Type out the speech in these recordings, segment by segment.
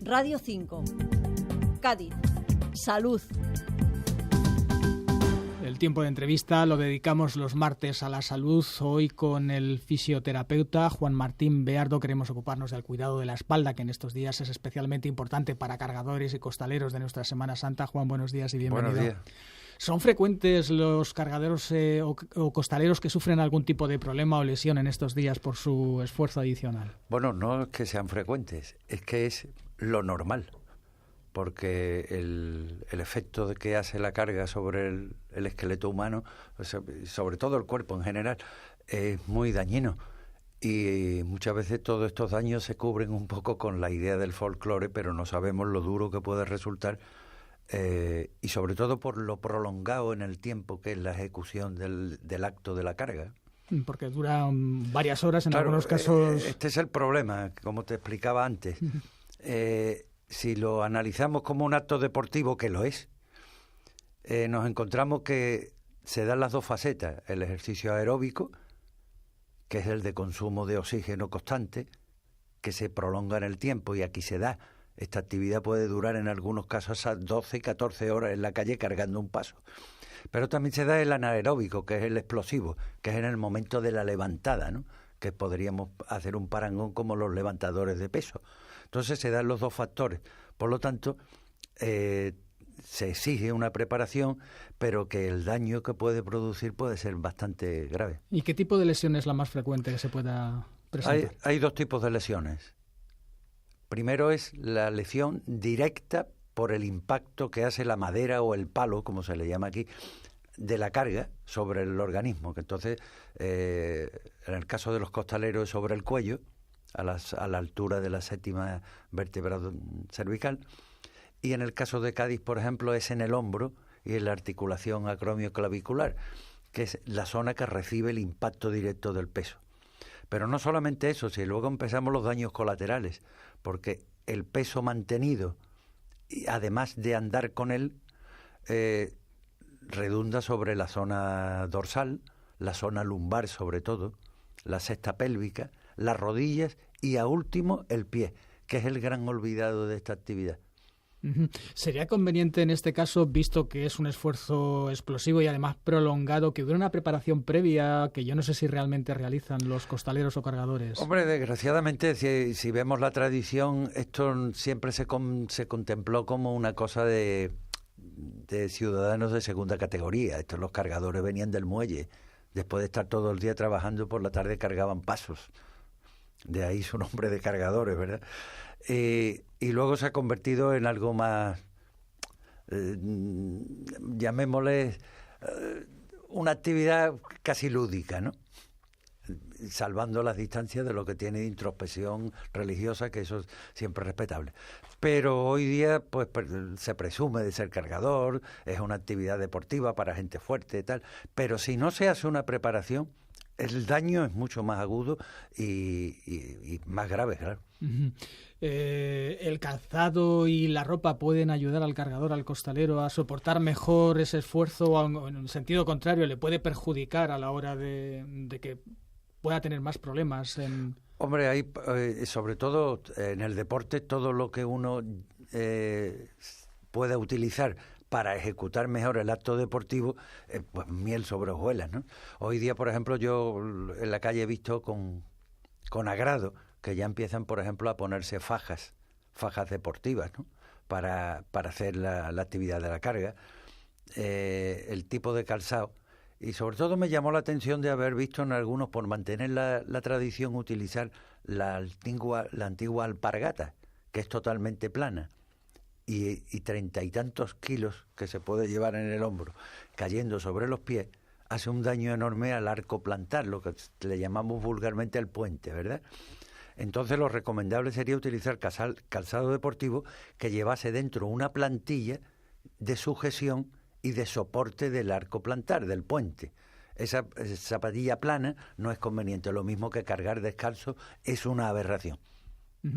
Radio 5. Cádiz. Salud. El tiempo de entrevista lo dedicamos los martes a la salud. Hoy con el fisioterapeuta Juan Martín Beardo queremos ocuparnos del cuidado de la espalda, que en estos días es especialmente importante para cargadores y costaleros de nuestra Semana Santa. Juan, buenos días y bienvenido. Buenos días. ¿Son frecuentes los cargadores o costaleros que sufren algún tipo de problema o lesión en estos días por su esfuerzo adicional? Bueno, no es que sean frecuentes, es que es lo normal, porque el efecto de que hace la carga sobre el esqueleto humano, sobre todo el cuerpo en general, es muy dañino. Y muchas veces todos estos daños se cubren un poco con la idea del folclore, pero no sabemos lo duro que puede resultar, y sobre todo por lo prolongado en el tiempo que es la ejecución del acto de la carga. Porque dura varias horas en algunos Claro, casos. este es el problema, como te explicaba antes. Si lo analizamos como un acto deportivo, que lo es, nos encontramos que se dan las dos facetas: el ejercicio aeróbico, que es el de consumo de oxígeno constante, que se prolonga en el tiempo, y aquí se da. Esta actividad puede durar en algunos casos a 12 y 14 horas en la calle cargando un paso. Pero también se da el anaeróbico, que es el explosivo, que es en el momento de la levantada, ¿no? Que podríamos hacer un parangón como los levantadores de peso. Entonces se dan los dos factores. Por lo tanto, se exige una preparación, pero que el daño que puede producir puede ser bastante grave. ¿Y qué tipo de lesión es la más frecuente que se pueda presentar? Hay dos tipos de lesiones. Primero es la lesión directa por el impacto que hace la madera o el palo, como se le llama aquí, de la carga sobre el organismo, que entonces, en el caso de los costaleros, es sobre el cuello, a la altura de la séptima vértebra cervical, y en el caso de Cádiz, por ejemplo, es en el hombro y en la articulación acromioclavicular, que es la zona que recibe el impacto directo del peso. Pero no solamente eso, si luego empezamos los daños colaterales, porque el peso mantenido, y además de andar con él, redunda sobre la zona dorsal, la zona lumbar sobre todo, la cesta pélvica, las rodillas y a último el pie, que es el gran olvidado de esta actividad. ¿Sería conveniente en este caso, visto que es un esfuerzo explosivo y además prolongado, que hubiera una preparación previa que yo no sé si realmente realizan los costaleros o cargadores? Hombre, desgraciadamente, si vemos la tradición, esto siempre se contempló como una cosa de ciudadanos de segunda categoría. Estos, los cargadores, venían del muelle. Después de estar todo el día trabajando, por la tarde cargaban pasos. De ahí su nombre de cargadores, ¿verdad? Y luego se ha convertido en algo más, llamémosle, una actividad casi lúdica, ¿no? Salvando las distancias de lo que tiene de introspección religiosa, que eso es siempre respetable. Pero hoy día pues se presume de ser cargador, es una actividad deportiva para gente fuerte y tal, pero si no se hace una preparación, el daño es mucho más agudo y más grave, claro. ¿El calzado y la ropa pueden ayudar al cargador, al costalero, a soportar mejor ese esfuerzo, o en sentido contrario le puede perjudicar a la hora de que pueda tener más problemas? Hombre, hay, sobre todo en el deporte, todo lo que uno pueda utilizar para ejecutar mejor el acto deportivo, pues miel sobre hojuelas, ¿no? Hoy día, por ejemplo, yo en la calle he visto con agrado que ya empiezan, por ejemplo, a ponerse fajas deportivas, ¿no? Para hacer la actividad de la carga, el tipo de calzado. Y sobre todo me llamó la atención de haber visto en algunos, por mantener la tradición, utilizar la antigua alpargata, que es totalmente plana, y 30 y tantos kilos que se puede llevar en el hombro, cayendo sobre los pies, hace un daño enorme al arco plantar, lo que le llamamos vulgarmente el puente, ¿verdad? Entonces lo recomendable sería utilizar calzado deportivo que llevase dentro una plantilla de sujeción y de soporte del arco plantar, del puente. Esa zapatilla plana no es conveniente, lo mismo que cargar descalzo es una aberración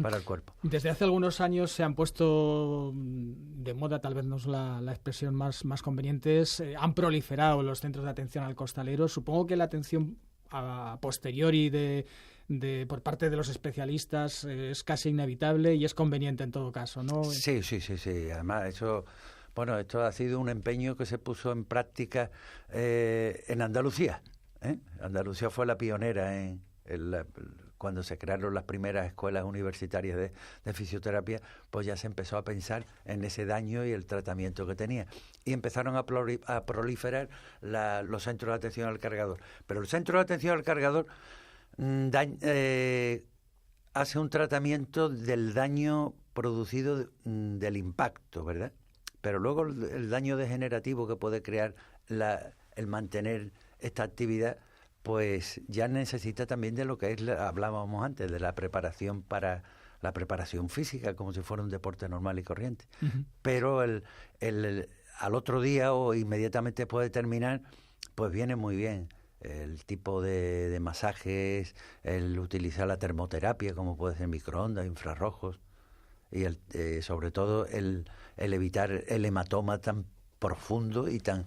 para el cuerpo. Desde hace algunos años se han puesto de moda, tal vez no es la expresión más conveniente, han proliferado los centros de atención al costalero. Supongo que la atención a posteriori de por parte de los especialistas es casi inevitable y es conveniente en todo caso, ¿no? Sí. Además, esto ha sido un empeño que se puso en práctica en Andalucía. Andalucía fue la pionera cuando se crearon las primeras escuelas universitarias de fisioterapia, pues ya se empezó a pensar en ese daño y el tratamiento que tenía. Y empezaron a proliferar los centros de atención al cargador. Pero el centro de atención al cargador hace un tratamiento del daño producido del impacto, ¿verdad? Pero luego el daño degenerativo que puede crear el mantener esta actividad, pues ya necesita también de lo que hablábamos antes, de la preparación para la preparación física, como si fuera un deporte normal y corriente. Uh-huh. Pero al otro día o inmediatamente después de terminar, pues viene muy bien el tipo de masajes, el utilizar la termoterapia, como puede ser microondas, infrarrojos, y sobre todo el evitar el hematoma tan profundo y tan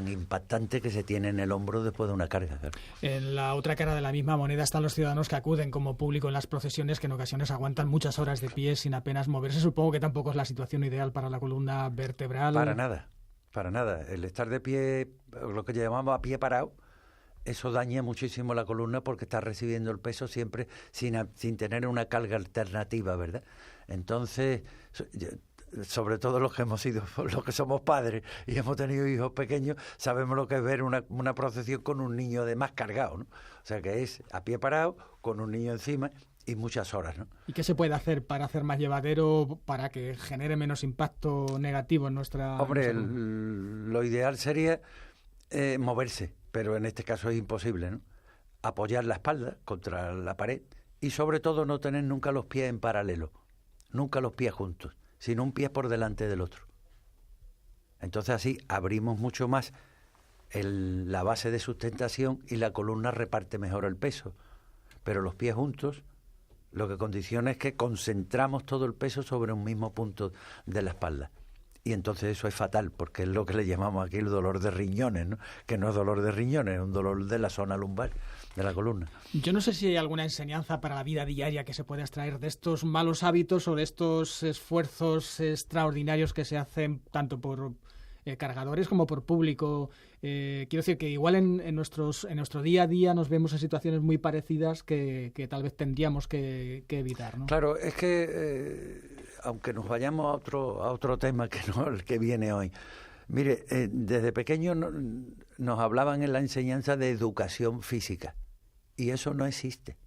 impactante que se tiene en el hombro después de una carga. Claro. En la otra cara de la misma moneda están los ciudadanos que acuden como público en las procesiones, que en ocasiones aguantan muchas horas de pie sin apenas moverse. Supongo que tampoco es la situación ideal para la columna vertebral. Para nada. El estar de pie, lo que llamamos a pie parado, eso daña muchísimo la columna porque está recibiendo el peso siempre sin tener una carga alternativa, ¿verdad? Entonces, sobre todo los que somos padres y hemos tenido hijos pequeños, sabemos lo que es ver una procesión con un niño además cargado, ¿no? O sea que es a pie parado, con un niño encima y muchas horas, ¿no? ¿Y qué se puede hacer para hacer más llevadero, para que genere menos impacto negativo en nuestra... Hombre, lo ideal sería moverse, pero en este caso es imposible, ¿no? Apoyar la espalda contra la pared y sobre todo no tener nunca los pies en paralelo, nunca los pies juntos, sino un pie por delante del otro. Entonces así abrimos mucho más la base de sustentación y la columna reparte mejor el peso. Pero los pies juntos lo que condiciona es que concentramos todo el peso sobre un mismo punto de la espalda. Y entonces eso es fatal, porque es lo que le llamamos aquí el dolor de riñones, ¿no? Que no es dolor de riñones, es un dolor de la zona lumbar, de la columna. Yo no sé si hay alguna enseñanza para la vida diaria que se pueda extraer de estos malos hábitos o de estos esfuerzos extraordinarios que se hacen tanto por cargadores como por público. Quiero decir que igual en nuestro día a día nos vemos en situaciones muy parecidas que tal vez tendríamos que evitar, ¿no? Claro, es que aunque nos vayamos a otro tema que no el que viene hoy, mire, desde pequeño nos hablaban en la enseñanza de educación física y eso no existe.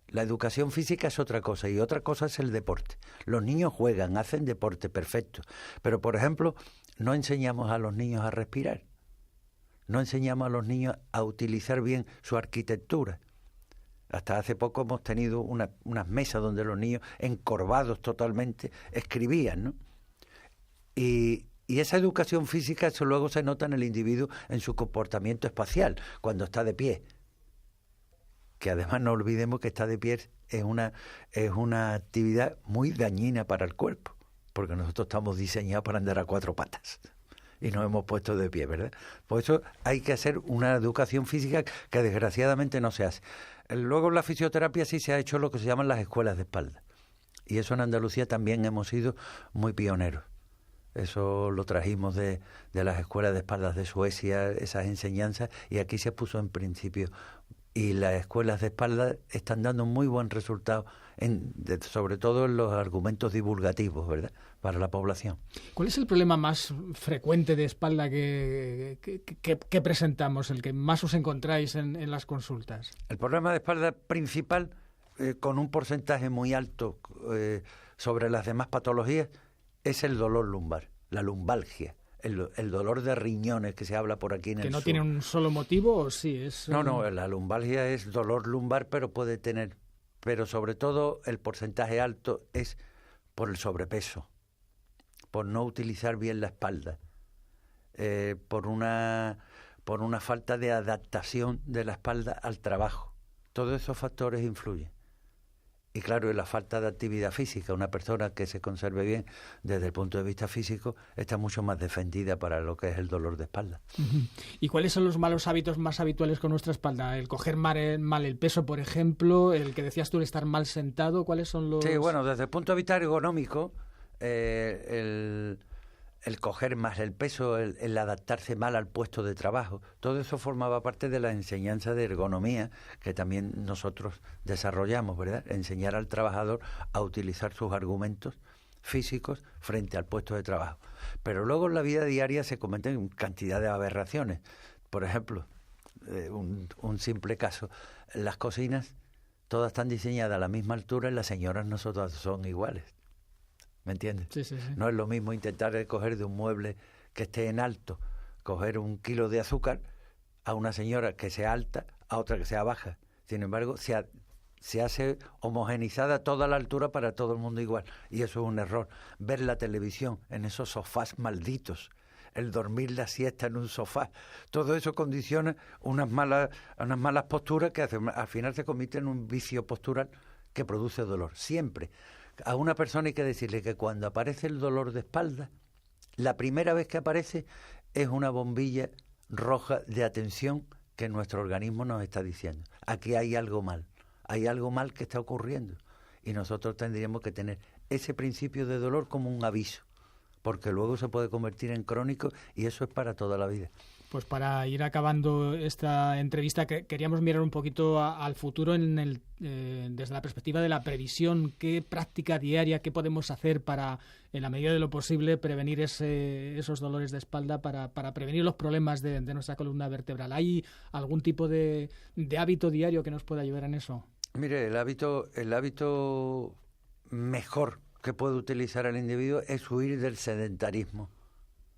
La educación física es otra cosa y otra cosa es el deporte. Los niños juegan, hacen deporte, perfecto, pero por ejemplo no enseñamos a los niños a respirar, no enseñamos a los niños a utilizar bien su arquitectura. Hasta hace poco hemos tenido unas mesas donde los niños, encorvados totalmente, escribían, ¿no? Y esa educación física, eso luego se nota en el individuo, en su comportamiento espacial, cuando está de pie. Que además no olvidemos que estar de pie es una actividad muy dañina para el cuerpo, porque nosotros estamos diseñados para andar a 4 patas. Y nos hemos puesto de pie, ¿verdad? Por eso hay que hacer una educación física que desgraciadamente no se hace. Luego en la fisioterapia sí se ha hecho lo que se llaman las escuelas de espalda. Y eso en Andalucía también hemos sido muy pioneros. Eso lo trajimos de las escuelas de espaldas de Suecia, esas enseñanzas, y aquí se puso en principio. Y las escuelas de espalda están dando muy buen resultado, sobre todo en los argumentos divulgativos, ¿verdad?, para la población. ¿Cuál es el problema más frecuente de espalda que presentamos, el que más os encontráis en las consultas? El problema de espalda principal, con un porcentaje muy alto sobre las demás patologías, es el dolor lumbar, la lumbalgia. El dolor de riñones que se habla por aquí en el sur. ¿Que no tiene un solo motivo o sí es...? No, la lumbalgia es dolor lumbar, pero puede tener... Pero sobre todo el porcentaje alto es por el sobrepeso, por no utilizar bien la espalda, por una falta de adaptación de la espalda al trabajo. Todos esos factores influyen. Y claro, la falta de actividad física, una persona que se conserve bien desde el punto de vista físico está mucho más defendida para lo que es el dolor de espalda. ¿Y cuáles son los malos hábitos más habituales con nuestra espalda? ¿El coger mal el peso, por ejemplo? ¿El que decías tú, el estar mal sentado? ¿Cuáles son los...? Sí, bueno, desde el punto de vista ergonómico, el coger más el peso, el adaptarse mal al puesto de trabajo, todo eso formaba parte de la enseñanza de ergonomía que también nosotros desarrollamos, ¿verdad? Enseñar al trabajador a utilizar sus argumentos físicos frente al puesto de trabajo. Pero luego en la vida diaria se cometen cantidad de aberraciones. Por ejemplo, un simple caso, las cocinas todas están diseñadas a la misma altura y las señoras no todas son iguales. ¿Me entiendes? Sí. No es lo mismo intentar coger de un mueble que esté en alto, coger 1 kilo de azúcar a una señora que sea alta, a otra que sea baja. Sin embargo, se hace homogenizada toda la altura para todo el mundo igual. Y eso es un error. Ver la televisión en esos sofás malditos, el dormir la siesta en un sofá, todo eso condiciona unas malas posturas que al final se convierte en un vicio postural que produce dolor. Siempre. A una persona hay que decirle que cuando aparece el dolor de espalda, la primera vez que aparece es una bombilla roja de atención que nuestro organismo nos está diciendo. Aquí hay algo mal que está ocurriendo. Y nosotros tendríamos que tener ese principio de dolor como un aviso, porque luego se puede convertir en crónico y eso es para toda la vida. Pues para ir acabando esta entrevista, queríamos mirar un poquito al futuro desde la perspectiva de la previsión. ¿Qué práctica diaria, qué podemos hacer para, en la medida de lo posible, prevenir esos dolores de espalda, para prevenir los problemas de nuestra columna vertebral? ¿Hay algún tipo de hábito diario que nos pueda ayudar en eso? Mire, el hábito mejor que puede utilizar el individuo es huir del sedentarismo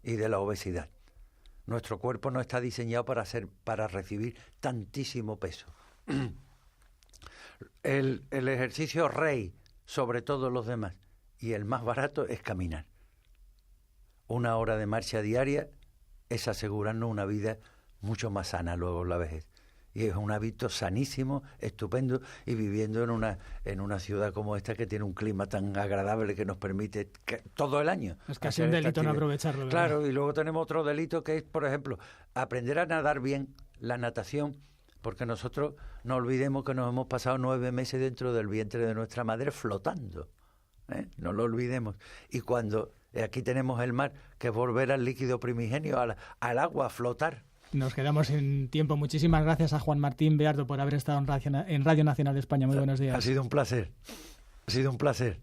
y de la obesidad. Nuestro cuerpo no está diseñado para recibir tantísimo peso. El ejercicio rey sobre todos los demás y el más barato es caminar. 1 hora de marcha diaria es asegurarnos una vida mucho más sana luego en la vejez. Y es un hábito sanísimo, estupendo, y viviendo en una ciudad como esta que tiene un clima tan agradable que nos permite todo el año. Es casi un delito no aprovecharlo, ¿verdad? Claro, y luego tenemos otro delito que es, por ejemplo, aprender a nadar bien, la natación, porque nosotros no olvidemos que nos hemos pasado 9 meses dentro del vientre de nuestra madre flotando. No lo olvidemos. Y cuando aquí tenemos el mar, que es volver al líquido primigenio, al agua, a flotar. Nos quedamos sin tiempo. Muchísimas gracias a Juan Martín Beardo por haber estado en Radio Nacional de España. Muy buenos días. Ha sido un placer.